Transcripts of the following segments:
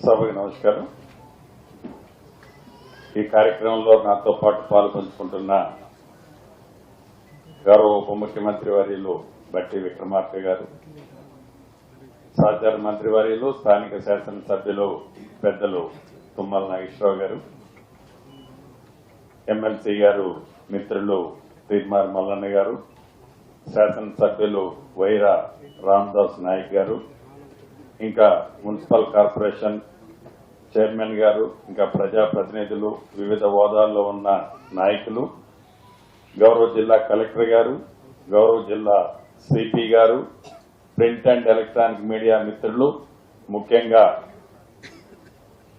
సభకు నమస్కారం. ఈ కార్యక్రమంలో నాతో పాటు పాల్పంచుకుంటున్న గౌరవ ఉప ముఖ్యమంత్రి వర్యులు బట్టి విక్రమార్క గారు, సహచార మంత్రి వర్యులు స్థానిక శాసనసభ్యులు పెద్దలు తుమ్మల నాగేశ్వరరావు గారు, ఎమ్మెల్సీ గారు మిత్రులు తీర్మార్ మల్లన్న గారు, శాసనసభ్యులు వైరా రామదాస్ నాయక్ గారు, ఇంకా మున్సిపల్ కార్పొరేషన్ చైర్మన్ గారు, ఇంకా ప్రజాప్రతినిధులు, వివిధ హోదాల్లో ఉన్న నాయకులు, గౌరవ జిల్లా కలెక్టర్ గారు, గౌరవ జిల్లా సిపి గారు, ప్రింట్ అండ్ ఎలక్ట్రానిక్ మీడియా మిత్రులు, ముఖ్యంగా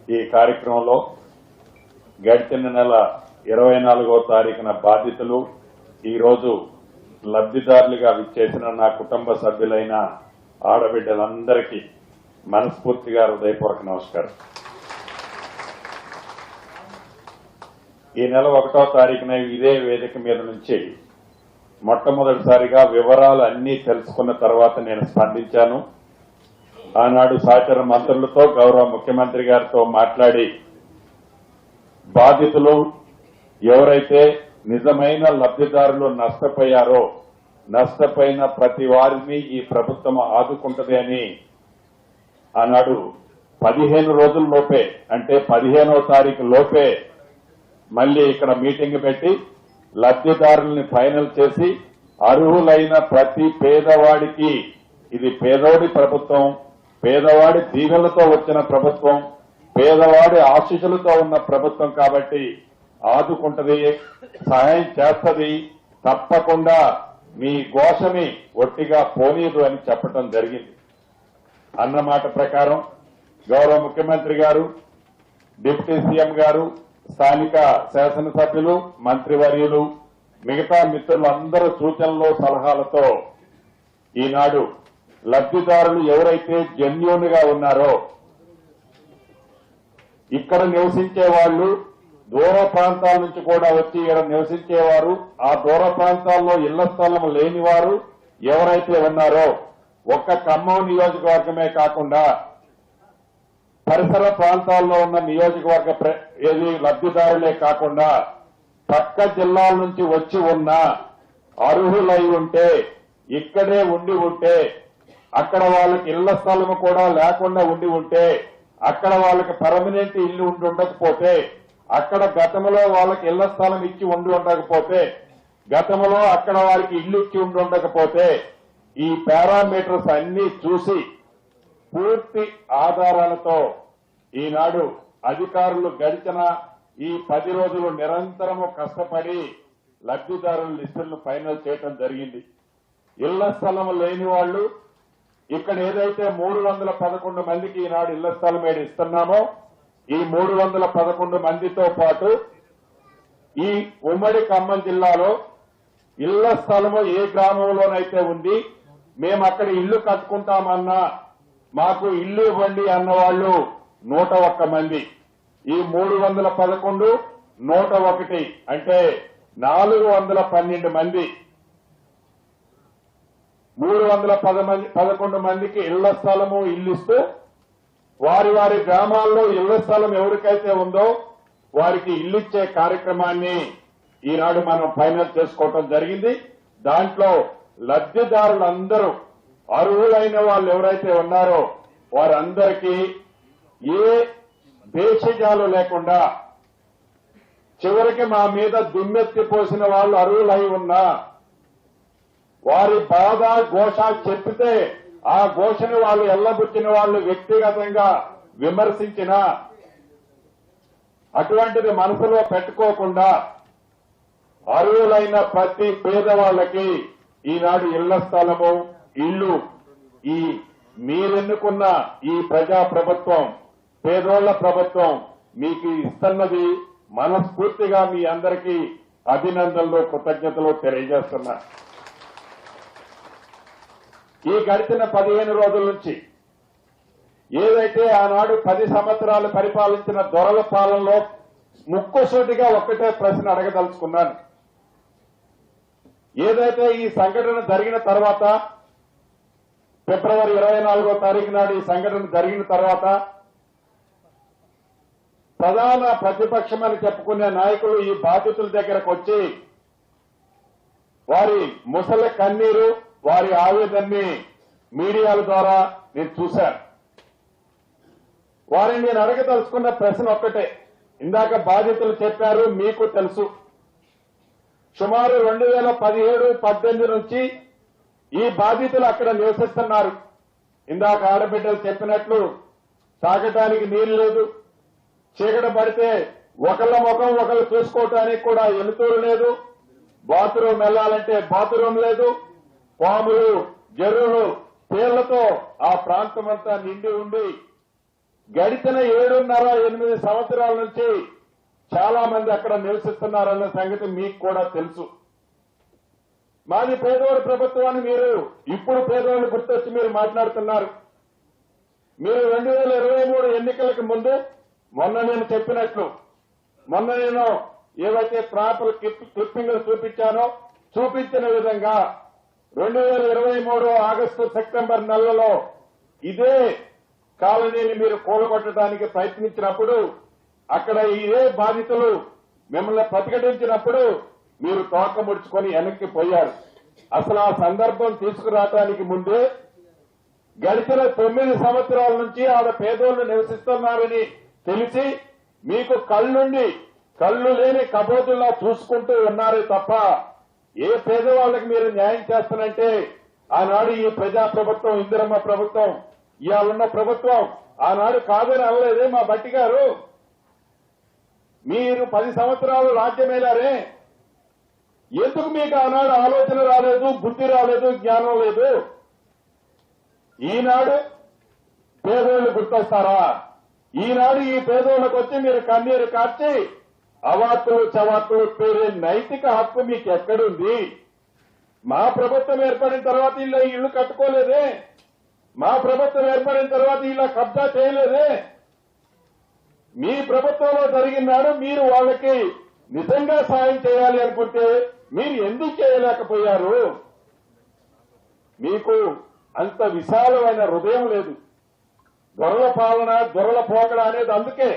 ఈ కార్యక్రమంలో గడిచిన నెల 24వ తారీఖున బాధితులు, ఈరోజు లబ్దిదారులుగా విచ్చేసిన నా కుటుంబ సభ్యులైన ఆడబిడ్డలందరికీ మనస్ఫూర్తిగా హృదయపూర్వక నమస్కారం. ఈ నెల 1వ తారీఖున ఇదే వేదిక మీద నుంచి మొట్టమొదటిసారిగా వివరాలు అన్నీ తెలుసుకున్న తర్వాత నేను స్పందించాను. ఆనాడు సహచర మంత్రులతో గౌరవ ముఖ్యమంత్రి గారితో మాట్లాడి బాధితులు ఎవరైతే నిజమైన లబ్దిదారులు నష్టపోయారో నష్టపోయిన ప్రతి వారిని ఈ ప్రభుత్వం ఆదుకుంటది అని ఆనాడు 15 రోజుల్లోపే, అంటే 15వ తారీఖు లోపే మళ్లీ ఇక్కడ మీటింగ్ పెట్టి లబ్దిదారుల్ని ఫైనల్ చేసి అర్హులైన ప్రతి పేదవాడికి, ఇది పేదోడి ప్రభుత్వం, పేదవాడి దీవెనలతో వచ్చిన ప్రభుత్వం, పేదవాడి ఆశీస్సులతో ఉన్న ప్రభుత్వం కాబట్టి ఆదుకుంటది, సహాయం చేస్తది, తప్పకుండా మీ ఘోషని ఒట్టిగా పోనీదు అని చెప్పడం జరిగింది. అన్నమాట ప్రకారం గౌరవ ముఖ్యమంత్రి గారు, డిప్యూటీ సీఎం గారు, స్థానిక శాసనసభ్యులు, మంత్రివర్యులు, మిగతా మిత్రులందరూ సూచనలు సలహాలతో ఈనాడు లబ్దిదారులు ఎవరైతే జెన్యూన్ గా ఉన్నారో, ఇక్కడ నివసించే వాళ్ళు, దూర ప్రాంతాల నుంచి కూడా వచ్చి ఇక్కడ నివసించేవారు, ఆ దూర ప్రాంతాల్లో ఇళ్ల స్థలం లేనివారు ఎవరైతే ఉన్నారో, ఒక్క ఖమ్మం నియోజకవర్గమే కాకుండా పరిసర ప్రాంతాల్లో ఉన్న నియోజకవర్గ లబ్దిదారులే కాకుండా పక్క జిల్లాల నుంచి వచ్చి ఉన్న అర్హులై ఉంటే, ఇక్కడే ఉండి ఉంటే, అక్కడ వాళ్ళకి ఇళ్ల స్థలం కూడా లేకుండా ఉండి ఉంటే, అక్కడ వాళ్ళకి పర్మనెంట్ ఇల్లు ఉండి ఉండకపోతే, అక్కడ గతంలో వాళ్ళకి ఇళ్ల స్థలం ఇచ్చి ఉండి ఉండకపోతే, గతంలో అక్కడ వారికి ఇల్లు ఇచ్చి ఉండి ఉండకపోతే, ఈ పారామీటర్స్ అన్ని చూసి పూర్తి ఆధారాలతో ఈనాడు అధికారులు గడిచిన ఈ 10 రోజులు నిరంతరము కష్టపడి లబ్దిదారుల లిస్టులను ఫైనల్ చేయడం జరిగింది. ఇళ్ల స్థలం లేని వాళ్ళు ఇక్కడ ఏదైతే 311 మందికి ఈనాడు ఇళ్ల స్థలం ఏడు ఇస్తున్నామో, ఈ 311 మందితో పాటు ఈ ఉమ్మడి ఖమ్మం జిల్లాలో ఇళ్ల స్థలము ఏ గ్రామంలోనైతే ఉంది, మేము అక్కడ ఇల్లు కట్టుకుంటామన్నా మాకు ఇల్లు ఇవ్వండి అన్నవాళ్లు 101 మంది. ఈ 311, 101 అంటే 412 మంది, 311 మందికి ఇళ్ల స్థలము ఇల్లు ఇస్తూ వారి వారి గ్రామాల్లో ఇళ్ల స్థలం ఎవరికైతే ఉందో వారికి ఇల్లిచ్చే కార్యక్రమాన్ని ఈనాడు మనం ఫైనల్ చేసుకోవటం జరిగింది. దాంట్లో లబ్దిదారులందరూ అర్హులైన వాళ్ళు ఎవరైతే ఉన్నారో వారందరికీ ఏ భేషజాలు లేకుండా, చివరికి మా మీద దుమ్మెత్తి పోసిన వాళ్ళు అర్హులై ఉన్నా వారి బాధ ఘోష చెప్పితే ఆ ఘోషని వాళ్ళు ఎల్లబుచ్చిన వాళ్ళు వ్యక్తిగతంగా విమర్శించిన అటువంటిది మనసులో పెట్టుకోకుండా అర్హులైన ప్రతి పేదవాళ్లకి ఈనాడు ఇళ్ల స్థలము, ఇల్లు, ఈ మీరెన్నుకున్న ఈ ప్రజా ప్రభుత్వం, పేదోళ్ల ప్రభుత్వం మీకు ఇస్తున్నది మనస్ఫూర్తిగా మీ అందరికీ అభినందనలు, కృతజ్ఞతలు తెలియజేస్తున్నా. ఈ గడిచిన 15 రోజుల నుంచి ఏదైతే ఆనాడు 10 సంవత్సరాలు పరిపాలించిన దొరల పాలనలో ముక్కుసూటిగా ఒక్కటే ప్రశ్న అడగదలుచుకున్నాను. ఏదైతే ఈ సంఘటన జరిగిన తర్వాత ఫిబ్రవరి 24వ తారీఖు నాడు ఈ సంఘటన జరిగిన తర్వాత ప్రధాన ప్రతిపక్షమని చెప్పుకునే నాయకులు ఈ బాధితుల దగ్గరకు వచ్చి వారి ముసలి కన్నీరు, వారి ఆవేదనని మీడియాల ద్వారా నేను చూశాను. వారిని నేను అడగదలుచుకున్న ప్రశ్న ఒక్కటే. ఇందాక బాధితులు చెప్పారు, మీకు తెలుసు. సుమారు 2017-18 నుంచి ఈ బాధితులు అక్కడ నివసిస్తున్నారు. ఇందాక ఆడబిడ్డలు చెప్పినట్లు తాగటానికి నీళ్లు లేదు, చీకటి పడితే ఒకళ్ళ ముఖం ఒకళ్ళు చూసుకోవటానికి కూడా ఎలుతురు లేదు, బాత్రూమ్ వెళ్లాలంటే బాత్రూమ్ లేదు, పాములు, జర్రులు, తేళ్లతో ఆ ప్రాంతం అంతా నిండి ఉండి గడిచిన 7.5-8 సంవత్సరాల నుంచి చాలా మంది అక్కడ నివసిస్తున్నారన్న సంగతి మీకు కూడా తెలుసు. మాది పేదోడి ప్రభుత్వాన్ని మీరు ఇప్పుడు పేదోళ్ళు గుర్తొచ్చి మీరు మాట్లాడుతున్నారు. మీరు 2023 ఎన్నికలకు ముందు మొన్న నేను చెప్పినట్లు, మొన్న నేను ఏవైతే ప్రాపర్ క్లిప్పింగ్లు చూపించానో చూపించిన విధంగా 2023 ఆగస్టు సెప్టెంబర్ నెలలో ఇదే కాలనీని మీరు కూలగొట్టడానికి ప్రయత్నించినప్పుడు అక్కడ ఇదే బాధితులు మిమ్మల్ని ప్రతిఘటించినప్పుడు మీరు తోక ముడుచుకొని వెనక్కి పోయారు. అసలు ఆ సందర్భం తీసుకురావడానికి ముందే గడిచిన 9 సంవత్సరాల నుంచి ఆడ పేదోళ్లు నివసిస్తున్నారని తెలిసి మీకు కళ్ళు లేని కబోతుల్లా చూసుకుంటూ ఉన్నారే తప్ప ఏ పేదవాళ్ళకి మీరు న్యాయం చేస్తానంటే ఆనాడు ఈ ప్రజాప్రభుత్వం, ఇందిరమ్మ ప్రభుత్వం, ఇవాళ ఉన్న ప్రభుత్వం ఆనాడు కాదని అనలేదే మా బట్టి గారు. మీరు 10 సంవత్సరాలు రాజ్యమేలారే, ఎందుకు మీకు ఆనాడు ఆలోచన రాలేదు, బుద్ధి రాలేదు, జ్ఞానం లేదు? ఈనాడు పేదోళ్లు గుర్తొస్తారా? ఈనాడు ఈ పేదోళ్లకు వచ్చి మీరు కన్నీరు కార్చి అవాక్కులు చవాక్కులు పేరే నైతిక హక్కు మీకు ఎక్కడుంది? మా ప్రభుత్వం ఏర్పడిన తర్వాత ఇలా ఇళ్లు కట్టుకోలేదే, మా ప్రభుత్వం ఏర్పడిన తర్వాత ఇలా కబ్జా చేయలేదే. మీ ప్రభుత్వంలో జరిగిన నాడు మీరు వాళ్ళకి నిజంగా సాయం చేయాలి అనుకుంటే మీరు ఎందుకు చేయలేకపోయారు? మీకు అంత విశాలమైన హృదయం లేదు. దొరల పాలన, దొరల పోకడ అనేది అందుకే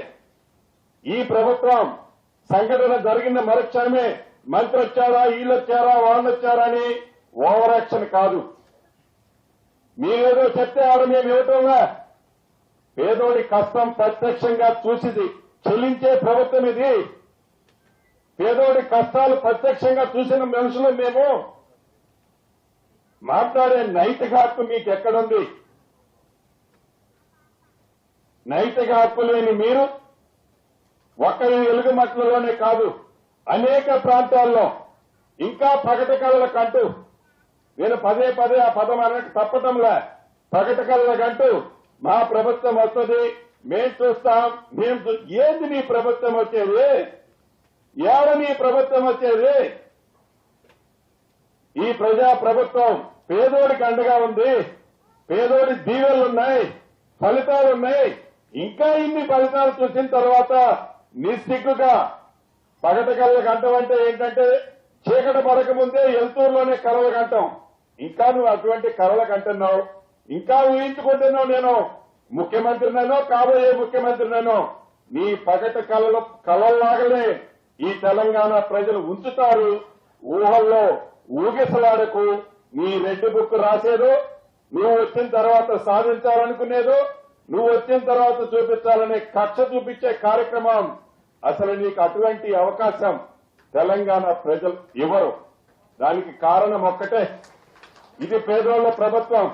ఈ ప్రభుత్వం సంఘటన జరిగిన మరుక్షణమే మంత్రి వచ్చారా, వీళ్ళొచ్చారా, వాళ్ళొచ్చారా అని ఓవర్ యాక్షన్ కాదు. మీరేదో చెప్తే ఆడ మేము ఇవ్వటంలా, పేదోడి కష్టం ప్రత్యక్షంగా చూసింది చెల్లించే ప్రభుత్వం ఇది. పేదోడి కష్టాలు ప్రత్యక్షంగా చూసిన మనుషులు మేము. మాట్లాడే నైతిక హక్కు మీకు ఎక్కడుంది? నైతిక హక్కు లేని మీరు ఒక్క ఎలుగుమట్లలోనే కాదు, అనేక ప్రాంతాల్లో ఇంకా పగటి కళ్ళకంటూ, నేను పదే ఆ పదం అన్నట్టు తప్పటంలా, పగటి కళ్ళకంటూ మా ప్రభుత్వం వస్తుంది, మేం చూస్తాం, ఏంది నీ ప్రభుత్వం వచ్చేది? ఏడ నీ ప్రభుత్వం వచ్చేది? ఈ ప్రజా ప్రభుత్వం పేదోడికి అండగా ఉంది, పేదోడి దీవెనలున్నాయి, ఫలితాలున్నాయి. ఇంకా ఇన్ని ఫలితాలు చూసిన తర్వాత నిస్సిగ్గుగా పగటి కళ్ళకు అంటాం అంటే ఏంటంటే చీకటి పడక ముందే ఎల్తూరులోనే కళలకు అంటాం. ఇంకా నువ్వు అటువంటి కళలకు అంటున్నావు, ఇంకా ఊహించుకుంటున్నావు నేను ముఖ్యమంత్రినో కాబోయే ముఖ్యమంత్రినో. నీ పగటి కళల్లాగలే ఈ తెలంగాణ ప్రజలు ఉంచుతారు. ఊహల్లో ఊగిసలాడకు. నీ రెడ్డి బుక్ రాసేదో, నువ్వు వచ్చిన తర్వాత సాధించాలనుకునేదో, నువ్వు వచ్చిన తర్వాత చూపించాలనే కక్ష చూపించే కార్యక్రమం అసలు నీకు అటువంటి అవకాశం తెలంగాణ ప్రజలు ఇవ్వరు. దానికి కారణం ఒక్కటే, ఇది పేదోళ్ల ప్రభుత్వం,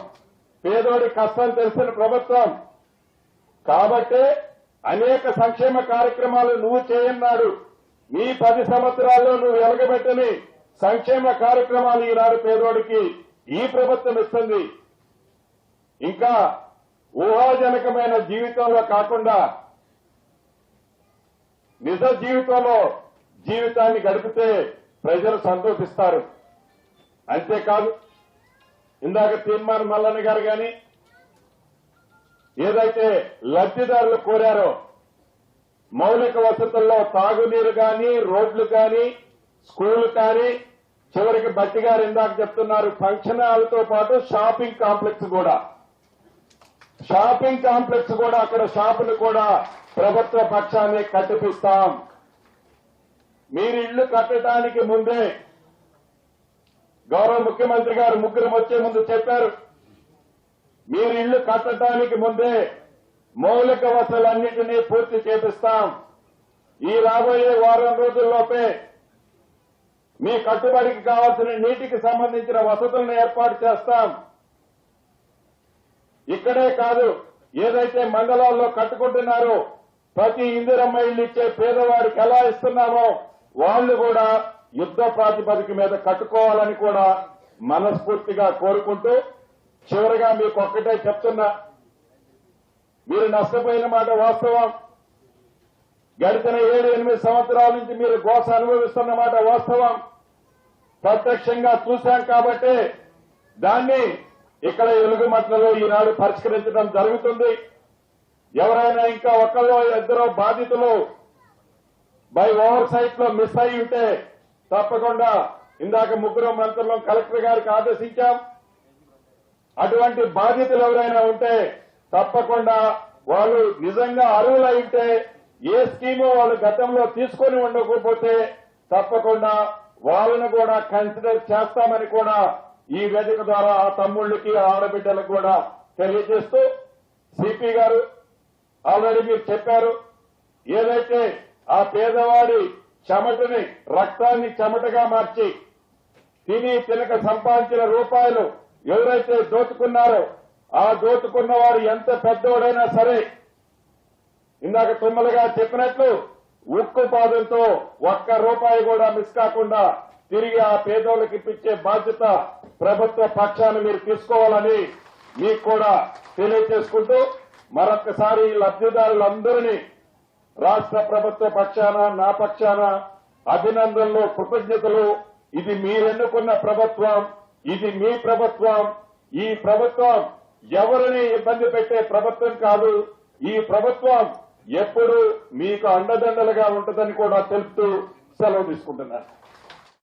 పేదోడి కష్టం తెలిసిన ప్రభుత్వం. కాబట్టే అనేక సంక్షేమ కార్యక్రమాలు నువ్వు చేయన్నాడు. నీ 10 సంవత్సరాల్లో నువ్వు వెలగబెట్టని సంక్షేమ కార్యక్రమాలు ఈనాడు పేదోడికి ఈ ప్రభుత్వం ఇస్తుంది. ఇంకా ఊహాజనకమైన జీవితంలో కాకుండా నిజ జీవితంలో జీవితాన్ని గడిపితే ప్రజలు సంతోషిస్తారు. అంతేకాదు, ఇందాక తీర్మానం మల్లన్న గారు గాని ఏదైతే లబ్ధిదారులు కోరారో మౌలిక వసతుల్లో తాగునీరు గాని, రోడ్లు గాని, స్కూళ్లు కానీ, చివరికి బట్టి గారు ఇందాక చెప్తున్నారు ఫంక్షన్ హాల్తో పాటు షాపింగ్ కాంప్లెక్స్ కూడా అక్కడ షాపులు కూడా ప్రభుత్వ పక్షాన్ని కట్టిపిస్తాం. మీరు ఇళ్లు కట్టడానికి ముందే గౌరవ ముఖ్యమంత్రి గారు ముగ్గురు వచ్చే ముందు చెప్పారు, మీరు ఇళ్లు కట్టడానికి ముందే మౌలిక వసతులన్నింటినీ పూర్తి చేపిస్తాం. ఈ రాబోయే వారం రోజుల్లోపే మీ కట్టుబడికి కావాల్సిన నీటికి సంబంధించిన వసతులను ఏర్పాటు చేస్తాం. ఇక్కడే కాదు, ఏదైతే మండలాల్లో కట్టుకుంటున్నారో ప్రతి ఇందిరమ్మ ఇల్లు ఇచ్చే పేదవాడికి ఎలా ఇస్తున్నామో వాళ్ళు కూడా యుద్ధ ప్రాతిపదిక మీద కట్టుకోవాలని కూడా మనస్ఫూర్తిగా కోరుకుంటూ, చివరిగా మీకు ఒక్కటే చెప్తున్నా, మీరు నష్టపోయిన మాట వాస్తవం. గడిచిన 7-8 సంవత్సరాల నుంచి మీరు గోస అనుభవిస్తున్న మాట వాస్తవం. ప్రత్యక్షంగా చూశాం కాబట్టి దాన్ని ఇక్కడ ఎలుగుమట్లలో ఈనాడు పరిష్కరించడం జరుగుతుంది. ఎవరైనా ఇంకా ఒకళ్ళో ఇద్దరో బాధితులు బై ఓవర్ సైట్ లో మిస్ అయి ఉంటే తప్పకుండా ఇందాక ముగ్గురు మంత్రులు కలెక్టర్ గారికి ఆదేశించాం. అటువంటి బాధితులు ఎవరైనా ఉంటే తప్పకుండా వాళ్ళు నిజంగా అర్హులై ఉంటే ఏ స్కీము వాళ్ళు గతంలో తీసుకొని ఉండకపోతే తప్పకుండా వాళ్ళను కూడా కన్సిడర్ చేస్తామని కూడా ఈ వేదిక ద్వారా ఆ తమ్ముళ్ళకి ఆడబిడ్డలకు కూడా తెలియజేస్తూ, సిపి గారు ఆల్రెడీ మీరు చెప్పారు, ఏదైతే ఆ పేదవాడి చెమటని రక్తాన్ని చెమటగా మార్చి తిని తినక సంపాదించిన రూపాయలు ఎవరైతే దోచుకున్నారో ఆ దోచుకున్న వారు ఎంత పెద్దవాడైనా సరే ఇందాక తుమ్మలుగా చెప్పినట్లు ఉక్కు పాదంతో ఒక్క రూపాయి కూడా మిస్ కాకుండా తిరిగి ఆ పేదోళ్ళకి ఇప్పించే బాధ్యత ప్రభుత్వ పక్షాన్ని మీరు తీసుకోవాలని మీకు కూడా తెలియజేసుకుంటూ, మరొకసారి లబ్ధిదారులందరినీ రాష్ట్ర ప్రభుత్వ పక్షాన నా పక్షాన అభినందనలు, కృతజ్ఞతలు. ఇది మీరెన్నుకున్న ప్రభుత్వం, ఇది మీ ప్రభుత్వం. ఈ ప్రభుత్వం ఎవరిని ఇబ్బంది పెట్టే ప్రభుత్వం కాదు. ఈ ప్రభుత్వం ఎప్పుడు మీకు అండదండలుగా ఉంటుందని కూడా తెలుపుతూ సెలవు తీసుకుంటున్నాను.